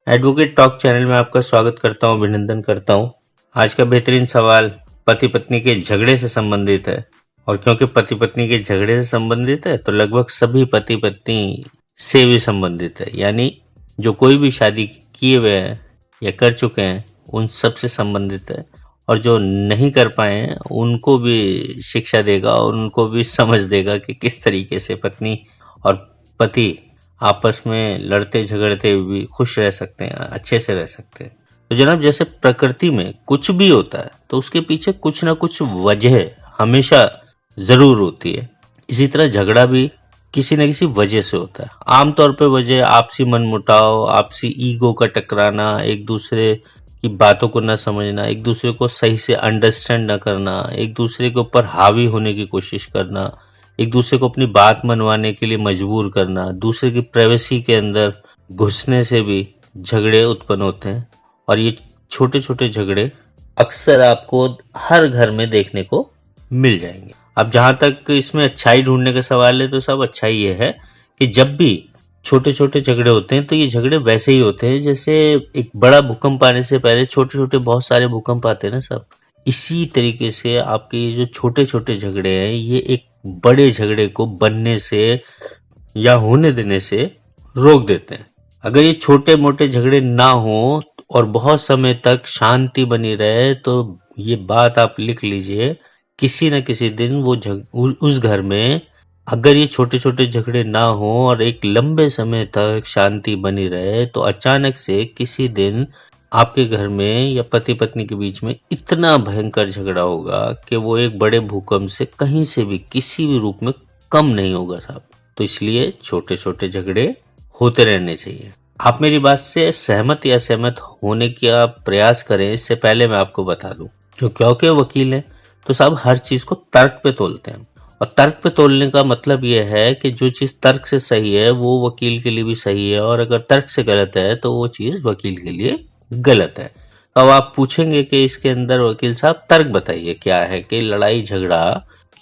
Advocate talk channel में आपका स्वागत करता हूं, अभिनंदन करता हूं। आज का बेहतरीन सवाल पति पत्नी के झगड़े से संबंधित है। और क्योंकि पति पत्नी के झगड़े से संबंधित है तो लगभग सभी पति पत्नी से भी संबंधित है, यानी जो कोई भी शादी किए हुए हैं या कर चुके हैं उन सब से संबंधित है। और जो नहीं कर पाए हैं उनको भी शिक्षा देगा और उनको भी समझ देगा कि किस तरीके से पत्नी और पति आपस में लड़ते झगड़ते भी खुश रह सकते हैं, अच्छे से रह सकते हैं। तो जनाब, जैसे प्रकृति में कुछ भी होता है तो उसके पीछे कुछ ना कुछ वजह हमेशा जरूर होती है। इसी तरह झगड़ा भी किसी न किसी वजह से होता है। आमतौर पे वजह आपसी मनमुटाव, आपसी ईगो का टकराना, एक दूसरे की बातों को न समझना, एक दूसरे को सही से अंडरस्टैंड न करना, एक दूसरे के ऊपर हावी होने की कोशिश करना, एक दूसरे को अपनी बात मनवाने के लिए मजबूर करना, दूसरे की प्राइवेसी के अंदर घुसने से भी झगड़े उत्पन्न होते हैं। और ये छोटे छोटे झगड़े अक्सर आपको हर घर में देखने को मिल जाएंगे। अब जहां तक इसमें अच्छाई ढूंढने का सवाल है तो सब अच्छाई ये है कि जब भी छोटे छोटे झगड़े होते हैं तो ये झगड़े वैसे ही होते हैं जैसे एक बड़ा भूकंप आने से पहले छोटे छोटे बहुत सारे भूकंप आते हैं ना सब। इसी तरीके से आपके ये जो छोटे छोटे झगड़े हैं ये एक बड़े झगड़े को बनने से या होने देने से रोक देते हैं। अगर ये छोटे मोटे झगड़े ना हो और बहुत समय तक शांति बनी रहे तो ये बात आप लिख लीजिए, किसी न किसी दिन वो उस घर में अगर ये छोटे छोटे झगड़े ना हो और एक लंबे समय तक शांति बनी रहे तो अचानक से किसी दिन आपके घर में या पति पत्नी के बीच में इतना भयंकर झगड़ा होगा कि वो एक बड़े भूकंप से कहीं से भी किसी भी रूप में कम नहीं होगा साहब। तो इसलिए छोटे छोटे झगड़े होते रहने चाहिए। आप मेरी बात से सहमत या असहमत होने का प्रयास करें इससे पहले मैं आपको बता दूं, क्योंकि वकील हैं तो साहब हर चीज को तर्क पे तोलते हैं। और तर्क पे तोलने का मतलब यह है कि जो चीज तर्क से सही है वो वकील के लिए भी सही है, और अगर तर्क से गलत है तो वो चीज वकील के लिए गलत है। अब आप पूछेंगे कि इसके अंदर वकील साहब तर्क बताइए क्या है कि लड़ाई झगड़ा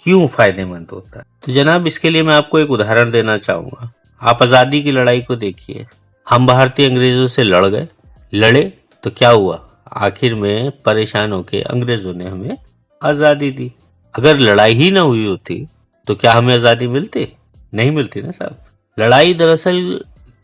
क्यों फायदेमंद होता है। तो जनाब, इसके लिए मैं आपको एक उदाहरण देना चाहूंगा। आप आजादी की लड़ाई को देखिए। हम भारतीय अंग्रेजों से लड़े तो क्या हुआ, आखिर में परेशान होके अंग्रेजों ने हमें आजादी दी। अगर लड़ाई ही ना हुई होती तो क्या हमें आजादी मिलती? नहीं मिलती ना साहब। लड़ाई दरअसल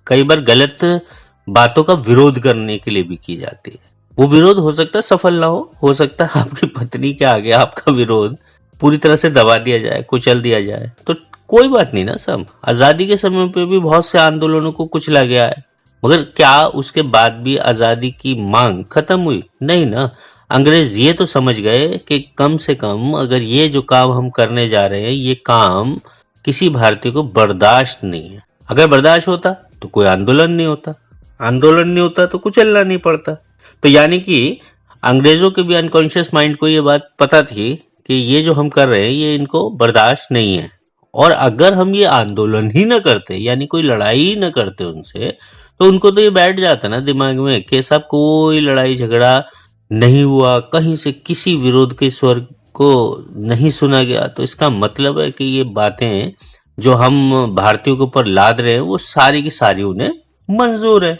कई बार गलत बातों का विरोध करने के लिए भी की जाती है। वो विरोध हो सकता है सफल ना हो सकता है आपकी पत्नी के आगे आपका विरोध पूरी तरह से दबा दिया जाए, कुचल दिया जाए, तो कोई बात नहीं ना साहब। आजादी के समय पे भी बहुत से आंदोलनों को कुचला गया है, मगर क्या उसके बाद भी आजादी की मांग खत्म हुई? नहीं ना। अंग्रेज ये तो समझ गए कि कम से कम अगर ये जो काम हम करने जा रहे हैं ये काम किसी भारतीय को बर्दाश्त नहीं है। अगर बर्दाश्त होता तो कोई आंदोलन नहीं होता, आंदोलन नहीं होता तो कुचलना नहीं पड़ता। तो यानी कि अंग्रेजों के भी अनकॉन्शियस माइंड को ये बात पता थी कि ये जो हम कर रहे हैं ये इनको बर्दाश्त नहीं है। और अगर हम ये आंदोलन ही न करते, यानी कोई लड़ाई ही न करते उनसे, तो उनको तो ये बैठ जाता ना दिमाग में कि साहब कोई लड़ाई झगड़ा नहीं हुआ, कहीं से किसी विरोध के स्वर को नहीं सुना गया। तो इसका मतलब है कि ये बातें जो हम भारतीयों के ऊपर लाद रहे हैं वो सारी की सारी उन्हें मंजूर है।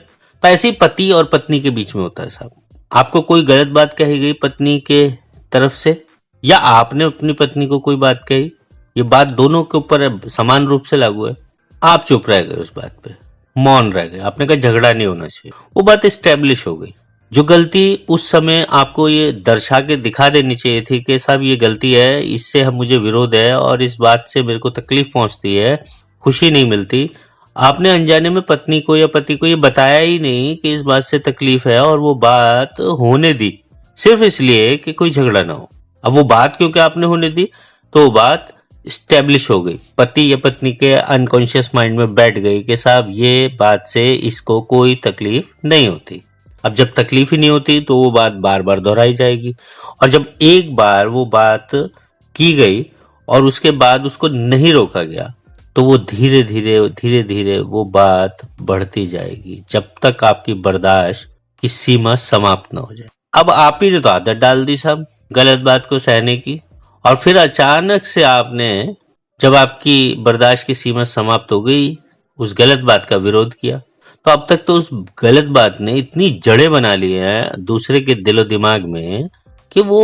तो ऐसे ही पति और पत्नी के बीच में होता है साहब। आपको कोई गलत बात कही गई पत्नी के तरफ से या आपने अपनी पत्नी को कोई बात कही, ये बात दोनों के ऊपर समान रूप से लागू है। आप चुप रह गए, उस बात पे मौन रह गए, आपने कहा झगड़ा नहीं होना चाहिए, वो बात एस्टेब्लिश हो गई। जो गलती उस समय आपको ये दर्शा के दिखा देनी चाहिए थी कि साहब ये गलती है, इससे हम मुझे विरोध है और इस बात से मेरे को तकलीफ पहुंचती है, खुशी नहीं मिलती, आपने अनजाने में पत्नी को या पति को ये बताया ही नहीं कि इस बात से तकलीफ है और वो बात होने दी सिर्फ इसलिए कि कोई झगड़ा ना हो। अब वो बात क्योंकि आपने होने दी तो वो बात स्टेब्लिश हो गई, पति या पत्नी के अनकॉन्शियस माइंड में बैठ गई कि साहब ये बात से इसको कोई तकलीफ नहीं होती। अब जब तकलीफ ही नहीं होती तो वो बात बार बार दोहराई जाएगी, और जब एक बार वो बात की गई और उसके बाद उसको नहीं रोका गया तो वो धीरे धीरे वो बात बढ़ती जाएगी जब तक आपकी बर्दाश्त की सीमा समाप्त ना हो जाए। अब आप ही ने तो आदत डाल दी साहब गलत बात को सहने की, और फिर अचानक से आपने जब आपकी बर्दाश्त की सीमा समाप्त हो गई उस गलत बात का विरोध किया। तो अब तक तो उस गलत बात ने इतनी जड़ें बना ली हैं दूसरे के दिलो दिमाग में कि वो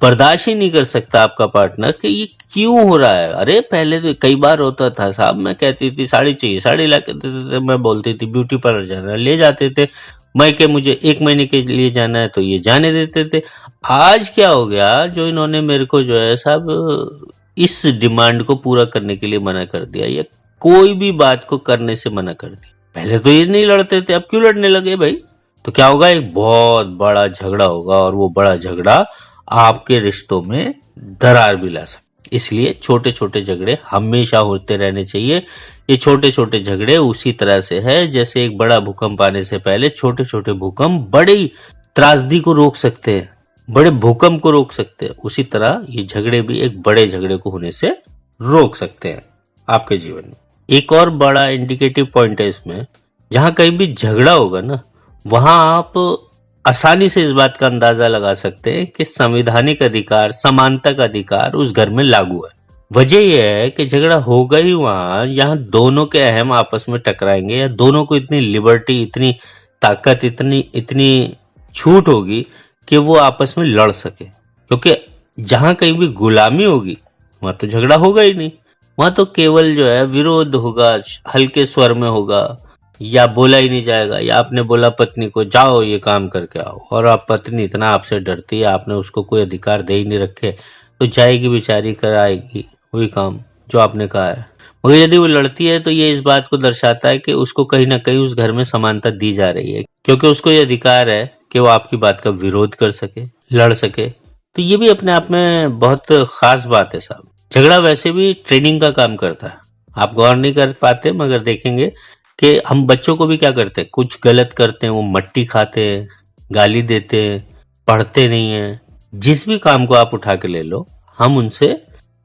बर्दाश्त ही नहीं कर सकता आपका पार्टनर कि ये क्यों हो रहा है। अरे पहले तो कई बार होता था साहब, मैं कहती थी साड़ी चाहिए, साड़ी ला के देते थे, मैं बोलती थी ब्यूटी पार्लर जाना, ले जाते थे। मैं के मुझे 1 महीने के लिए जाना है तो ये जाने देते थे। आज क्या हो गया, जो इन्होंने मेरे को जो है साहब इस डिमांड को पूरा करने के लिए मना कर दिया, या कोई भी बात को करने से मना कर दिया। पहले तो ये नहीं लड़ते थे, अब क्यों लड़ने लगे भाई? तो क्या होगा, एक बहुत बड़ा झगड़ा होगा, और वो बड़ा झगड़ा आपके रिश्तों में दरार भी ला सकता। इसलिए छोटे छोटे झगड़े हमेशा होते रहने चाहिए। ये छोटे छोटे झगड़े उसी तरह से है जैसे एक बड़ा भूकंप आने से पहले छोटे छोटे भूकंप बड़ी त्रासदी को रोक सकते हैं, बड़े भूकंप को रोक सकते हैं। उसी तरह ये झगड़े भी एक बड़े झगड़े को होने से रोक सकते हैं आपके जीवन में। एक और बड़ा इंडिकेटिव पॉइंट है इसमें, जहां कहीं भी झगड़ा होगा ना, वहां आप आसानी से इस बात का अंदाजा लगा सकते हैं कि संवैधानिक अधिकार, समानता का अधिकार उस घर में लागू है। वजह यह है कि झगड़ा होगा ही वहां जहां दोनों के अहम आपस में टकराएंगे, या दोनों को इतनी लिबर्टी, इतनी ताकत, इतनी इतनी छूट होगी कि वो आपस में लड़ सके। क्योंकि जहां कहीं भी गुलामी होगी वहां तो झगड़ा होगा ही नहीं, वहां तो केवल जो है विरोध होगा, हल्के स्वर में होगा, या बोला ही नहीं जाएगा, या आपने बोला पत्नी को जाओ ये काम करके आओ, और आप पत्नी इतना आपसे डरती है, आपने उसको कोई अधिकार दे ही नहीं रखे, तो जाएगी बेचारी, कराएगी वही काम जो आपने कहा है। मगर यदि वो लड़ती है तो ये इस बात को दर्शाता है कि उसको कहीं ना कहीं उस घर में समानता दी जा रही है, क्योंकि उसको ये अधिकार है कि वो आपकी बात का विरोध कर सके, लड़ सके। तो ये भी अपने आप में बहुत खास बात है साहब। झगड़ा वैसे भी ट्रेनिंग का काम करता है, आप गौर नहीं कर पाते, मगर देखेंगे कि हम बच्चों को भी क्या करते हैं, कुछ गलत करते हैं, वो मट्टी खाते हैं, गाली देते हैं, पढ़ते नहीं है। जिस भी काम को आप उठा के ले लो, हम उनसे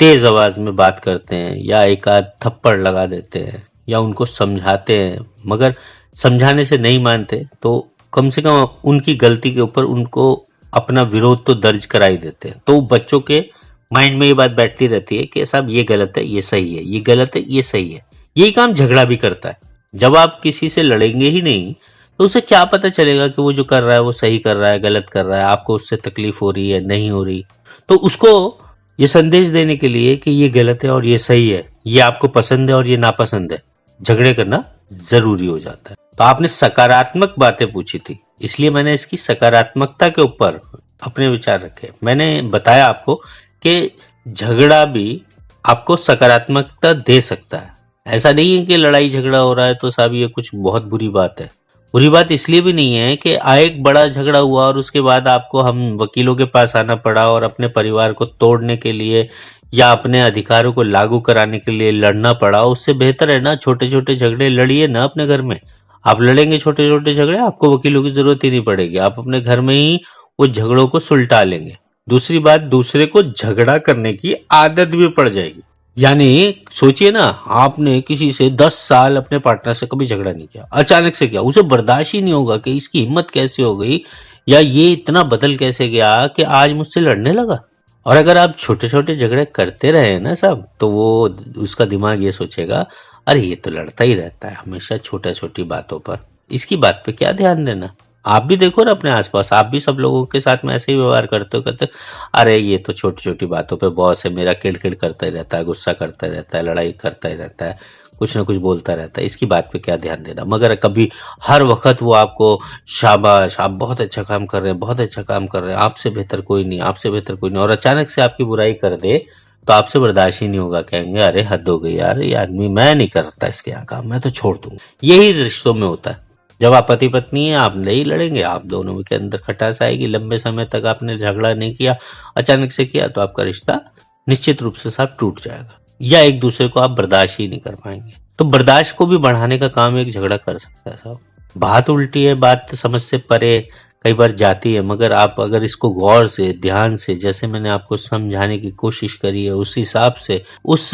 तेज आवाज में बात करते हैं, या एक आध थप्पड़ लगा देते हैं, या उनको समझाते हैं, मगर समझाने से नहीं मानते तो कम से कम उनकी गलती के ऊपर उनको अपना विरोध तो दर्ज करा ही देते हैं। तो बच्चों के माइंड में ये बात बैठती रहती है कि साहब ये गलत है, ये सही है, ये गलत है, ये सही है। यही काम झगड़ा भी करता है। जब आप किसी से लड़ेंगे ही नहीं तो उसे क्या पता चलेगा कि वो जो कर रहा है वो सही कर रहा है, गलत कर रहा है, आपको उससे तकलीफ हो रही है, नहीं हो रही। तो उसको ये संदेश देने के लिए कि ये गलत है और ये सही है, ये आपको पसंद है और ये नापसंद है, झगड़े करना जरूरी हो जाता है। तो आपने सकारात्मक बातें पूछी थी, इसलिए मैंने इसकी सकारात्मकता के ऊपर अपने विचार रखे। मैंने बताया आपको कि झगड़ा भी आपको सकारात्मकता दे सकता है। ऐसा नहीं है कि लड़ाई झगड़ा हो रहा है तो साहब ये कुछ बहुत बुरी बात है। बुरी बात इसलिए भी नहीं है कि एक बड़ा झगड़ा हुआ और उसके बाद आपको हम वकीलों के पास आना पड़ा और अपने परिवार को तोड़ने के लिए या अपने अधिकारों को लागू कराने के लिए लड़ना पड़ा। उससे बेहतर है ना, छोटे छोटे झगड़े लड़िए ना अपने घर में। आप लड़ेंगे छोटे छोटे झगड़े, आपको वकीलों की जरूरत ही नहीं पड़ेगी, आप अपने घर में ही वो झगड़ों को सुलटा लेंगे। दूसरी बात, दूसरे को झगड़ा करने की आदत भी पड़ जाएगी। यानी सोचिए ना, आपने किसी से 10 साल अपने पार्टनर से कभी झगड़ा नहीं किया, अचानक से किया, उसे बर्दाश्त ही नहीं होगा कि इसकी हिम्मत कैसे हो गई, या ये इतना बदल कैसे गया कि आज मुझसे लड़ने लगा। और अगर आप छोटे छोटे झगड़े करते रहे ना साहब, तो वो उसका दिमाग ये सोचेगा, अरे ये तो लड़ता ही रहता है हमेशा छोटा छोटी बातों पर, इसकी बात पे क्या ध्यान देना। आप भी देखो ना अपने आसपास, आप भी सब लोगों के साथ में ऐसे ही व्यवहार करते हो, कहते अरे ये तो छोटी छोटी बातों पे बॉस है मेरा, किड़किड़ करता ही रहता है, गुस्सा करता ही रहता है, लड़ाई करता ही रहता है, कुछ ना कुछ बोलता रहता है, इसकी बात पे क्या ध्यान देना। मगर कभी हर वक्त वो आपको शाबाश, आप बहुत अच्छा काम कर रहे हैं, बहुत अच्छा काम कर रहे हैं, आपसे बेहतर कोई नहीं, आपसे बेहतर कोई नहीं, और अचानक से आपकी बुराई कर दे तो आपसे बर्दाश्त ही नहीं होगा। कहेंगे अरे हद हो गई यार, ये आदमी, मैं नहीं करता इसके यहाँ काम, मैं तो छोड़ दूंगा। यही रिश्तों में होता है। जब आप पति पत्नी हैं, आप नहीं लड़ेंगे, आप दोनों के अंदर खटास आएगी, लंबे समय तक आपने झगड़ा नहीं किया, अचानक से किया, तो आपका रिश्ता निश्चित रूप से साहब टूट जाएगा, या एक दूसरे को आप बर्दाश्त ही नहीं कर पाएंगे। तो बर्दाश्त को भी बढ़ाने का काम एक झगड़ा कर सकता है साहब। बात उल्टी है, बात समझ से परे कई बार जाती है, मगर आप अगर इसको गौर से, ध्यान से, जैसे मैंने आपको समझाने की कोशिश करी है, उस हिसाब से, उस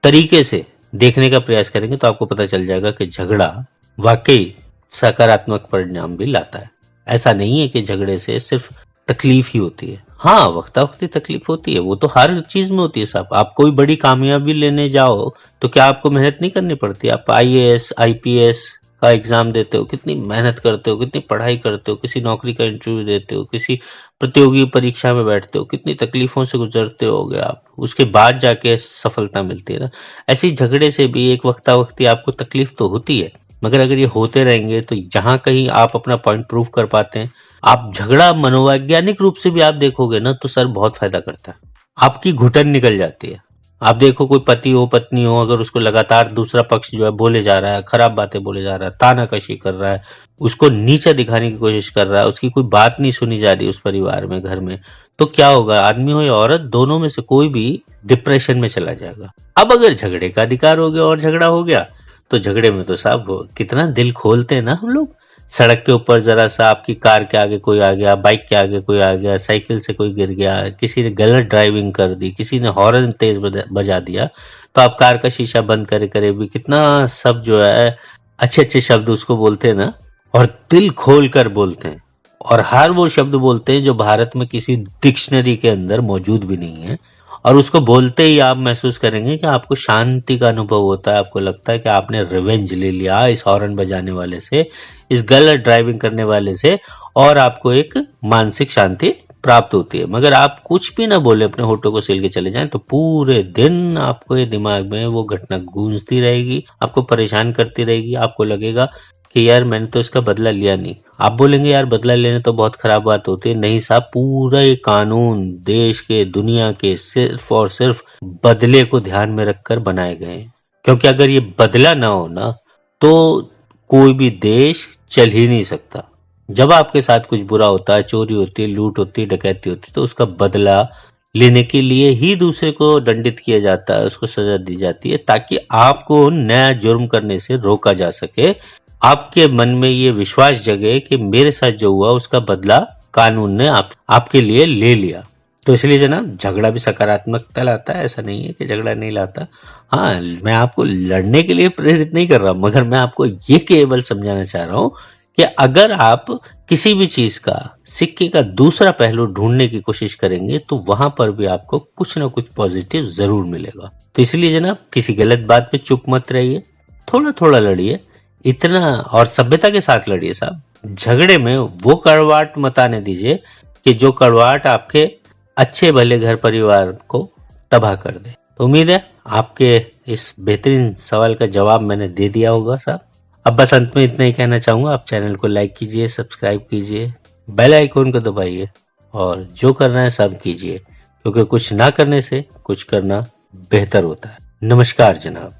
तरीके से देखने का प्रयास करेंगे तो आपको पता चल जाएगा कि झगड़ा वाकई सकारात्मक परिणाम भी लाता है। ऐसा नहीं है कि झगड़े से सिर्फ तकलीफ ही होती है। हाँ, वक्ता वक्ती तकलीफ होती है, वो तो हर चीज में होती है साहब। आप कोई बड़ी कामयाबी लेने जाओ तो क्या आपको मेहनत नहीं करनी पड़ती? आप IAS, IPS का एग्जाम देते हो, कितनी मेहनत करते हो, कितनी पढ़ाई करते हो, किसी नौकरी का इंटरव्यू देते हो, किसी प्रतियोगी परीक्षा में बैठते हो, कितनी तकलीफों से गुजरते होगे आप, उसके बाद जाके सफलता मिलती है ना। ऐसे ही झगड़े से भी एक वक्ता वक्ती आपको तकलीफ तो होती है, मगर अगर ये होते रहेंगे तो जहां कहीं आप अपना पॉइंट प्रूव कर पाते हैं, आप झगड़ा मनोवैज्ञानिक रूप से भी आप देखोगे ना तो सर बहुत फायदा करता है, आपकी घुटन निकल जाती है। आप देखो कोई पति हो पत्नी हो, अगर उसको लगातार दूसरा पक्ष जो है बोले जा रहा है, खराब बातें बोले जा रहा है, तानाकशी कर रहा है, उसको नीचा दिखाने की कोशिश कर रहा है, उसकी कोई बात नहीं सुनी जा रही उस परिवार में, घर में, तो क्या होगा, आदमी हो या औरत, दोनों में से कोई भी डिप्रेशन में चला जाएगा। अब अगर झगड़े का अधिकार हो गया और झगड़ा हो गया, तो झगड़े में तो साहब कितना दिल खोलते हैं ना हम लोग। सड़क के ऊपर जरा सा आपकी कार के आगे कोई आ गया, बाइक के आगे कोई आ गया, साइकिल से कोई गिर गया, किसी ने गलत ड्राइविंग कर दी, किसी ने हॉर्न तेज बजा दिया, तो आप कार का शीशा बंद करे करे भी कितना सब जो है अच्छे अच्छे शब्द उसको बोलते हैं ना, और दिल खोल कर बोलते हैं, और हर वो शब्द बोलते हैं जो भारत में किसी डिक्शनरी के अंदर मौजूद भी नहीं है। और उसको बोलते ही आप महसूस करेंगे कि आपको शांति का अनुभव होता है, आपको लगता है कि आपने रिवेंज ले लिया इस हॉर्न बजाने वाले से, इस गलत ड्राइविंग करने वाले से, और आपको एक मानसिक शांति प्राप्त होती है। मगर आप कुछ भी ना बोले, अपने होठों को सील के चले जाएं, तो पूरे दिन आपको ये दिमाग में वो घटना गूंजती रहेगी, आपको परेशान करती रहेगी, आपको लगेगा कि यार मैंने तो इसका बदला लिया नहीं। आप बोलेंगे यार बदला लेने तो बहुत खराब बात होती है, नहीं साहब, पूरा ये कानून देश के दुनिया के सिर्फ और सिर्फ बदले को ध्यान में रखकर बनाए गए हैं, क्योंकि अगर ये बदला ना हो ना तो कोई भी देश चल ही नहीं सकता। जब आपके साथ कुछ बुरा होता है, चोरी होती है, लूट होती है, डकैती होती है, तो उसका बदला लेने के लिए ही दूसरे को दंडित किया जाता है, उसको सजा दी जाती है, ताकि आपको नया जुर्म करने से रोका जा सके, आपके मन में ये विश्वास जगे कि मेरे साथ जो हुआ उसका बदला कानून ने आपके लिए ले लिया। तो इसलिए जनाब झगड़ा भी सकारात्मकता लाता है, ऐसा नहीं है कि झगड़ा नहीं लाता। हाँ, मैं आपको लड़ने के लिए प्रेरित नहीं कर रहा, मगर मैं आपको ये केवल समझाना चाह रहा हूँ कि अगर आप किसी भी चीज का, सिक्के का दूसरा पहलू ढूंढने की कोशिश करेंगे तो वहां पर भी आपको कुछ ना कुछ पॉजिटिव जरूर मिलेगा। तो इसलिए जनाब किसी गलत बात पे चुप मत रहिए, थोड़ा थोड़ा लड़िए, इतना, और सभ्यता के साथ लड़िए साहब। झगड़े में वो कड़वाहट मत आने दीजिए कि जो कड़वाहट आपके अच्छे भले घर परिवार को तबाह कर दे। तो उम्मीद है आपके इस बेहतरीन सवाल का जवाब मैंने दे दिया होगा साहब। अब बस अंत में इतना ही कहना चाहूंगा, आप चैनल को लाइक कीजिए, सब्सक्राइब कीजिए, बेल आइकॉन को दबाइए, और जो करना है सब कीजिए, क्योंकि कुछ ना करने से कुछ करना बेहतर होता है। नमस्कार जनाब।